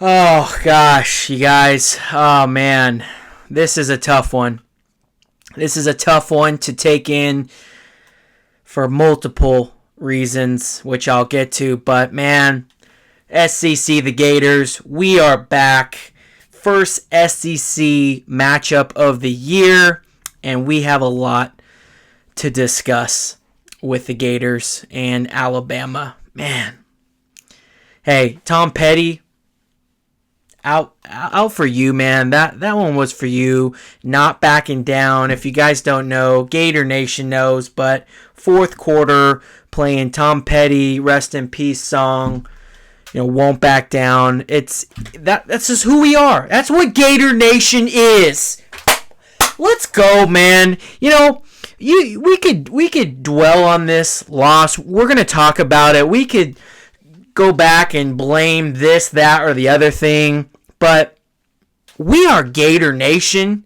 Oh, gosh, you guys. Oh, man. This is a tough one. This is a tough one to take in for multiple reasons, which I'll get to. But, man, SEC, the Gators, we are back. First SEC matchup of the year, and we have a lot to discuss with the Gators and Alabama. Man. Hey, Tom Petty, out for you, man. That one was for you. Not backing down. If you guys don't know, Gator Nation knows, but fourth quarter playing Tom Petty, rest in peace song. Won't back down. That's just who we are. That's what Gator Nation is. Let's go, man. We could dwell on this loss. We're gonna talk about it. We could go back and blame this, that, or the other thing. But we are Gator Nation,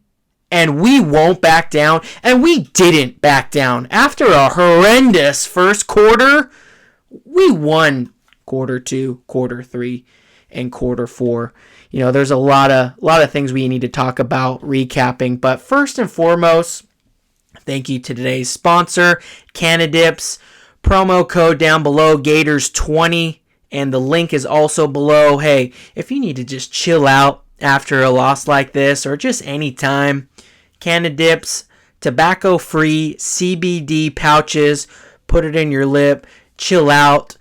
and we won't back down, and we didn't back down. After a horrendous first quarter, we won quarter 2, quarter 3, and quarter 4. There's a lot of things we need to talk about recapping. But first and foremost, thank you to today's sponsor, Canadips. Promo code down below, Gators20. And the link is also below. Hey, if you need to just chill out after a loss like this or just any time, Canadips, tobacco-free CBD pouches. Put it in your lip. Chill out.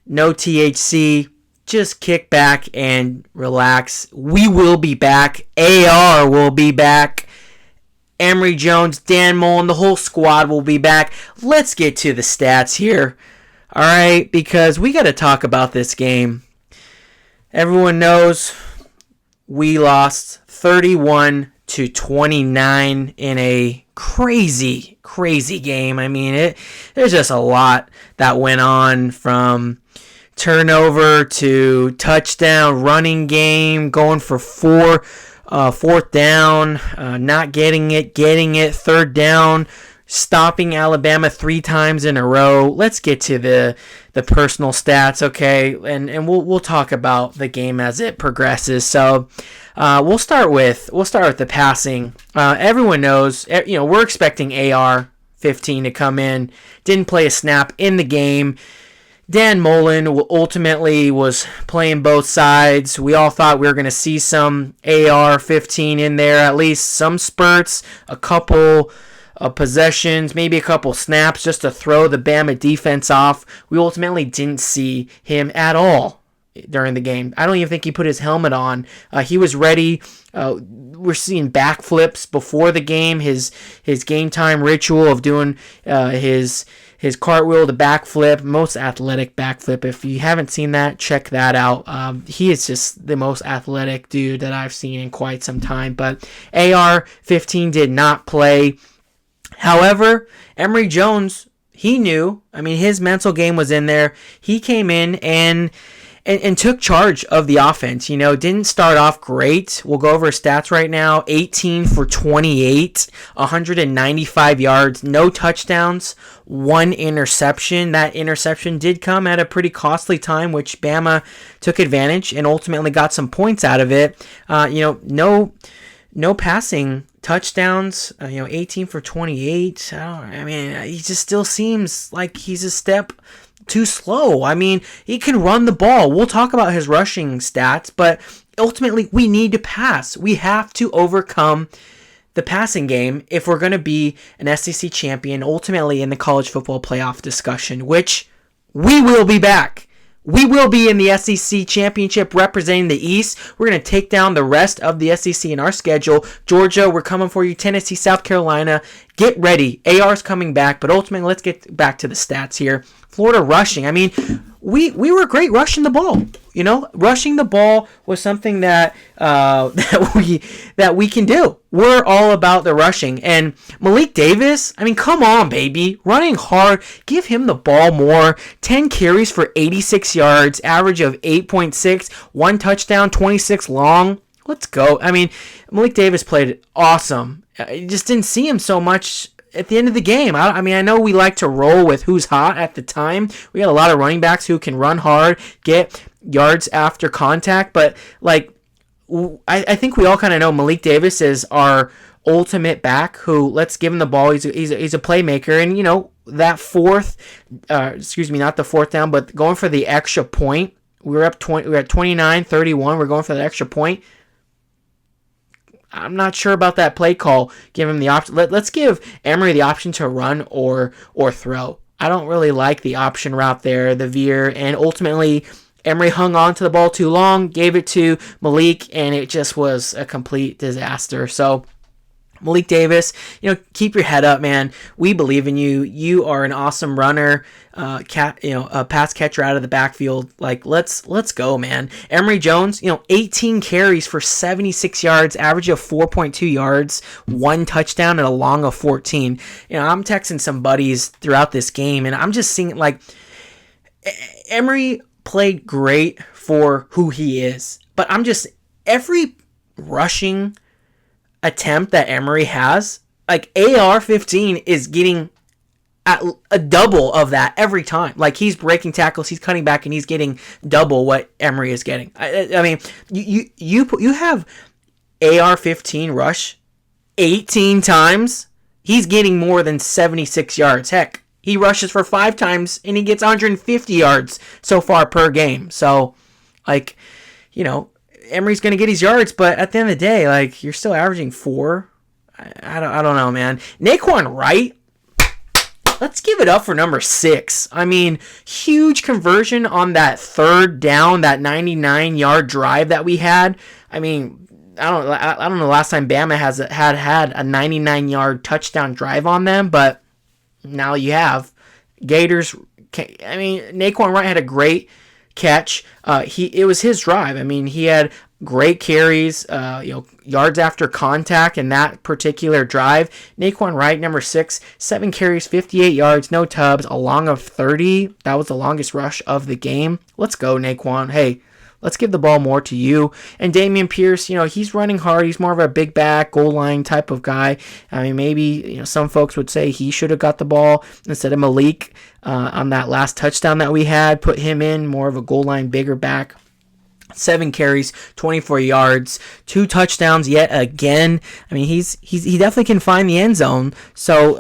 No THC. Just kick back and relax. We will be back. AR will be back. Emory Jones, Dan Mullen, the whole squad will be back. Let's get to the stats here. All right, because we got to talk about this game. Everyone knows we lost 31-29 in a crazy, crazy game. I mean, there's just a lot that went on, from turnover to touchdown, running game, going for fourth down, not getting it, third down, stopping Alabama 3 times in a row. Let's get to the personal stats, okay? And we'll talk about the game as it progresses. So we'll start with the passing. Everyone knows, we're expecting AR-15 to come in. Didn't play a snap in the game. Dan Mullen ultimately was playing both sides. We all thought we were going to see some AR-15 in there, at least some spurts, a couple possessions, maybe a couple snaps just to throw the Bama defense off. We ultimately didn't see him at all during the game. I don't even think he put his helmet on. He was ready. We're seeing backflips before the game. His game time ritual of doing his cartwheel to backflip, most athletic backflip. If you haven't seen that, check that out. He is just the most athletic dude that I've seen in quite some time. But AR-15 did not play. However, Emory Jones, he knew. I mean, his mental game was in there. He came in and took charge of the offense. Didn't start off great. We'll go over his stats right now. 18 for 28, 195 yards, no touchdowns, 1 interception. That interception did come at a pretty costly time, which Bama took advantage and ultimately got some points out of it. No passing touchdowns, 18 for 28. He just still seems like he's a step too slow. I mean, he can run the ball. We'll talk about his rushing stats, but ultimately we need to pass. We have to overcome the passing game if we're going to be an SEC champion, ultimately in the college football playoff discussion, which we will be back. We will be in the SEC championship representing the East. We're going to take down the rest of the SEC in our schedule. Georgia, we're coming for you. Tennessee, South Carolina, get ready. AR's coming back, but ultimately, let's get back to the stats here. Florida rushing. I mean, we were great rushing the ball. Rushing the ball was something that we can do. We're all about the rushing. And Malik Davis, I mean, come on, baby. Running hard. Give him the ball more. 10 carries for 86 yards, average of 8.6, 1 touchdown, 26 long. Let's go. I mean, Malik Davis played awesome. I just didn't see him so much at the end of the game. I know we like to roll with who's hot at the time. We got a lot of running backs who can run hard, get yards after contact, but like I think we all kind of know Malik Davis is our ultimate back who, let's give him the ball. He's a playmaker, and that not the fourth down, but going for the extra point. We're at 29-31. We're going for the extra point. I'm not sure about that play call. Give him the option. Let's give Emory the option to run or throw. I don't really like the option route there, the veer, and ultimately Emory hung on to the ball too long, gave it to Malik, and it just was a complete disaster. So Malik Davis, keep your head up, man. We believe in you. You are an awesome runner, a pass catcher out of the backfield. Like, let's go, man. Emory Jones, 18 carries for 76 yards, average of 4.2 yards, 1 touchdown, and a long of 14. I'm texting some buddies throughout this game, and I'm just seeing, like, Emory played great for who he is. But every rushing attempt that Emory has, like AR-15 is getting at a double of that every time. Like, he's breaking tackles, he's cutting back, and he's getting double what Emory is getting. I mean, you have AR-15 rush 18 times, he's getting more than 76 yards. Heck, he rushes for 5 times and he gets 150 yards so far per game. So, like, Emory's going to get his yards, but at the end of the day, like, you're still averaging 4. I don't know, man. Naquan Wright, let's give it up for number 6. I mean, huge conversion on that third down, that 99-yard drive that we had. I mean, I don't know the last time Bama had a 99-yard touchdown drive on them, but now you have. Gators, I mean, Naquan Wright had a great catch. It was his drive. I mean, he had great carries, yards after contact in that particular drive. Naquan Wright, number 6, 7 carries, 58 yards, no tubs, a long of 30. That was the longest rush of the game. Let's go, Naquan. Hey, let's give the ball more to you. And Damian Pierce, he's running hard. He's more of a big back, goal line type of guy. I mean, maybe, some folks would say he should have got the ball instead of Malik on that last touchdown that we had. Put him in more of a goal line, bigger back. 7 carries, 24 yards, 2 touchdowns yet again. I mean, he definitely can find the end zone. So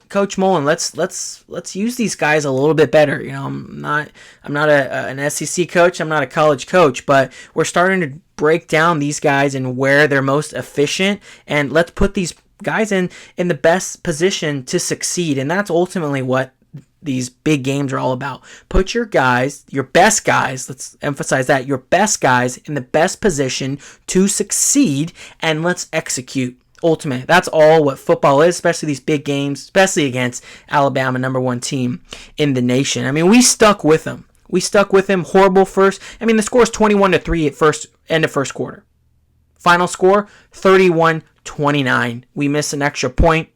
Coach Mullen, let's use these guys a little bit better. I'm not an SEC coach. I'm not a college coach, but we're starting to break down these guys and where they're most efficient, and let's put these guys in the best position to succeed. And that's ultimately what these big games are all about. Put your best guys, let's emphasize that, your best guys in the best position to succeed, and let's execute. Ultimately, that's all what football is, especially these big games, especially against Alabama, number 1 team in the nation. I mean, we stuck with them. Horrible first. I mean, the score is 21-3 at end of first quarter. Final score, 31-29. We missed an extra point.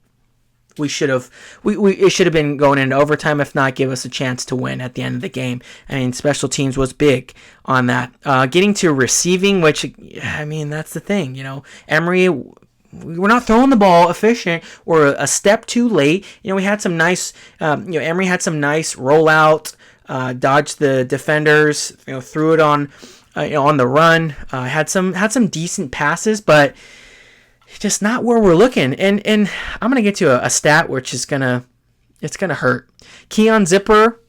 It should have been going into overtime. If not, give us a chance to win at the end of the game. I mean, special teams was big on that. Getting to receiving, which, I mean, that's the thing. Emory, we're not throwing the ball efficient. We're a step too late. We had some nice, Emory had some nice rollout, dodged the defenders, threw it on the run. Had some decent passes, but just not where we're looking. And I'm gonna get to a stat which is gonna hurt. Keon Zipper,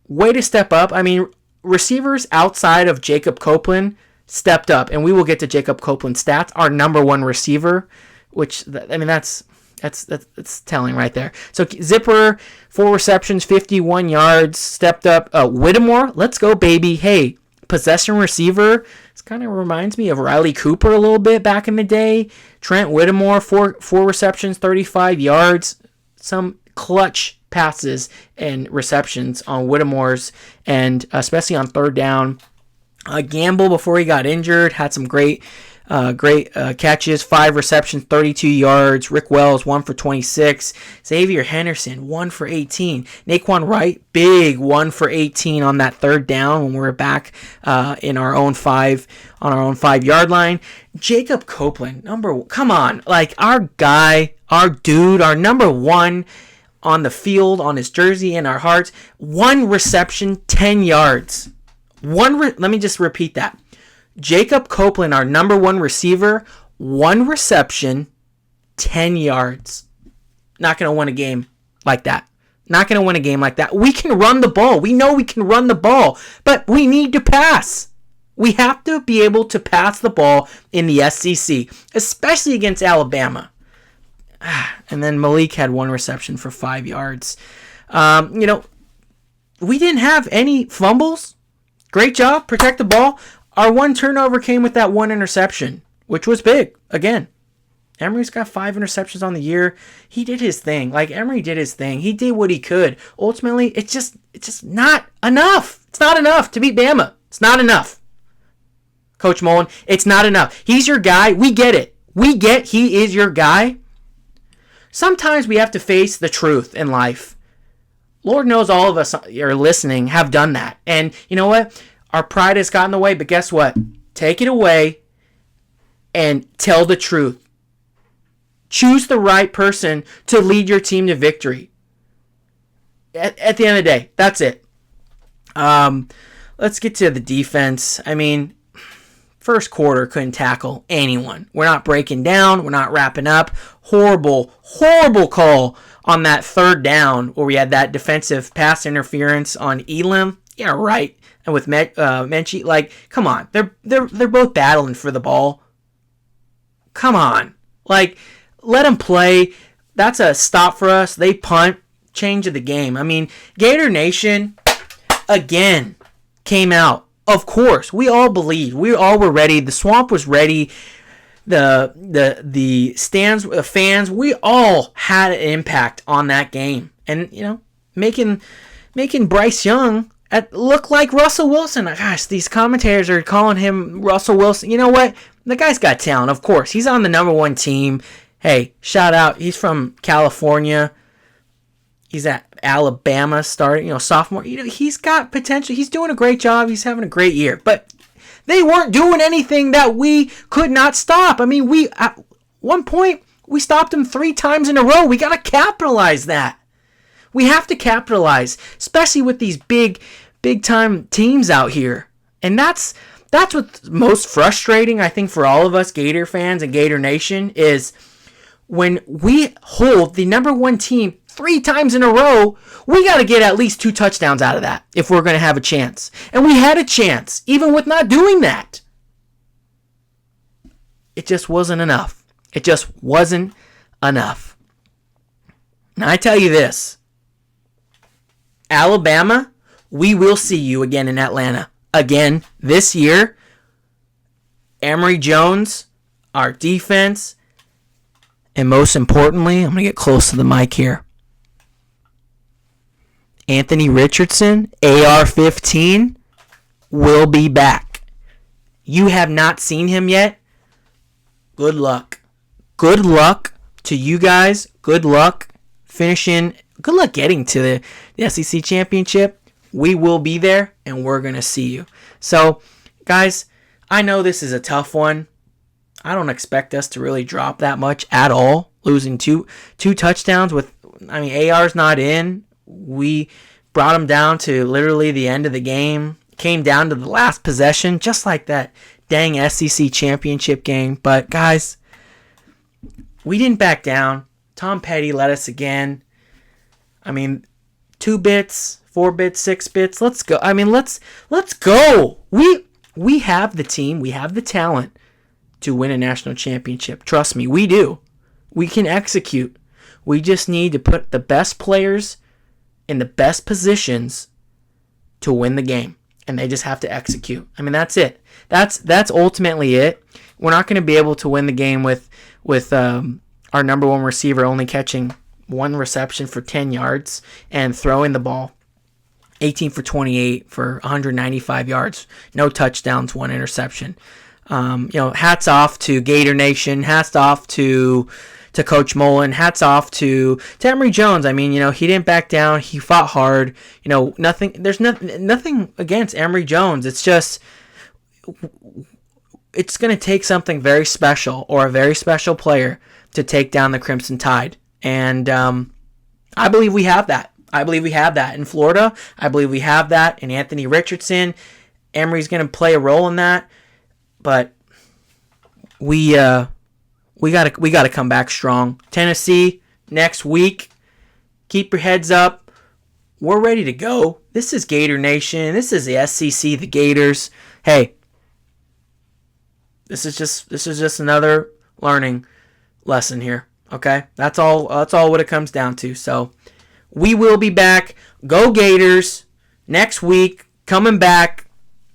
way to step up. I mean, receivers outside of Jacob Copeland stepped up, and we will get to Jacob Copeland's stats. Our number 1 receiver, which, I mean, that's telling right there. So Zipper, 4 receptions, 51 yards, stepped up. Whittemore, let's go, baby. Hey, possession receiver. This kind of reminds me of Riley Cooper a little bit back in the day. Trent Whittemore, 4 receptions, 35 yards. Some clutch passes and receptions on Whittemore's, and especially on third down. Gamble, before he got injured, had some great catches, 5 receptions, 32 yards. Rick Wells, 1 for 26. Xavier Henderson, 1 for 18. Naquan Wright, big 1 for 18 on that third down when we were back in our own 5-yard line. Jacob Copeland, come on, like, our guy, our dude, our number 1 on the field, on his jersey, in our hearts. 1 reception, 10 yards. Let me just repeat that. Jacob Copeland, our number 1 receiver, 1 reception, 10 yards. Not going to win a game like that. Not going to win a game like that. We can run the ball. We know we can run the ball, but we need to pass. We have to be able to pass the ball in the SEC, especially against Alabama. And then Malik had 1 reception for 5 yards. We didn't have any fumbles. Great job. Protect the ball. Our 1 turnover came with that 1 interception, which was big. Again, Emory's got 5 interceptions on the year. He did his thing. Emory did his thing. He did what he could. Ultimately, it's just not enough. It's not enough to beat Bama. It's not enough. Coach Mullen, it's not enough. He's your guy. We get it. We get he is your guy. Sometimes we have to face the truth in life. Lord knows all of us are listening have done that. And you know what? Our pride has gotten in the way, but guess what? Take it away and tell the truth. Choose the right person to lead your team to victory. At the end of the day, that's it. Let's get to the defense. First quarter couldn't tackle anyone. We're not breaking down. We're not wrapping up. Horrible call on that 3rd down where we had that defensive pass interference on Elam. Yeah, right. And with Menchie, come on. They're both battling for the ball. Come on. Let them play. That's a stop for us. They punt. Change of the game. Gator Nation, again, came out. Of course, we all believed. We all were ready. The swamp was ready. The stands, the fans, we all had an impact on that game. And, making Bryce Young look like Russell Wilson. Gosh, these commentators are calling him Russell Wilson. You know what? The guy's got talent, of course. He's on the number 1 team. Hey, shout out. He's from California. He's at Alabama starting, sophomore. He's got potential. He's doing a great job. He's having a great year. But they weren't doing anything that we could not stop. We at one point, we stopped them 3 times in a row. We got to capitalize that. We have to capitalize, especially with these big time teams out here. And that's what's most frustrating, I think, for all of us Gator fans and Gator Nation is when we hold the number 1 team 3 times in a row, we got to get at least 2 touchdowns out of that if we're going to have a chance. And we had a chance, even with not doing that. It just wasn't enough. It just wasn't enough. Now, I tell you this. Alabama, we will see you again in Atlanta. Again this year. Emory Jones, our defense, and most importantly, I'm going to get close to the mic here. Anthony Richardson, AR-15, will be back. You have not seen him yet? Good luck. Good luck to you guys. Good luck finishing. Good luck getting to the SEC championship. We will be there, and we're going to see you. So, guys, I know this is a tough one. I don't expect us to really drop that much at all. Losing two touchdowns with, AR's not in. We brought him down to literally the end of the game. Came down to the last possession, just like that dang SEC championship game. But, guys, we didn't back down. Tom Petty led us again. 2 bits, 4 bits, 6 bits. Let's go. Let's go. We have the team. We have the talent to win a national championship. Trust me, we do. We can execute. We just need to put the best players in the best positions to win the game. And they just have to execute. That's it. That's ultimately it. We're not going to be able to win the game with our number 1 receiver only catching 1 reception for 10 yards and throwing the ball 18 for 28 for 195 yards. No touchdowns, 1 interception. Hats off to Gator Nation. Hats off to Coach Mullen. Hats off to Emory Jones. He didn't back down. He fought hard. There's nothing against Emory Jones. It's just, it's going to take something very special or a very special player to take down the Crimson Tide. And I believe we have that. I believe we have that in Florida. I believe we have that in Anthony Richardson. Emory's going to play a role in that, but we got to come back strong. Tennessee next week. Keep your heads up. We're ready to go. This is Gator Nation. This is the SEC, the Gators. Hey, this is just another learning lesson here. Okay, that's all what it comes down to. So we will be back. Go Gators next week. Coming back.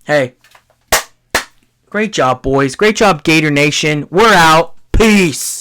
Hey, great job, boys. Great job, Gator Nation. We're out. Peace.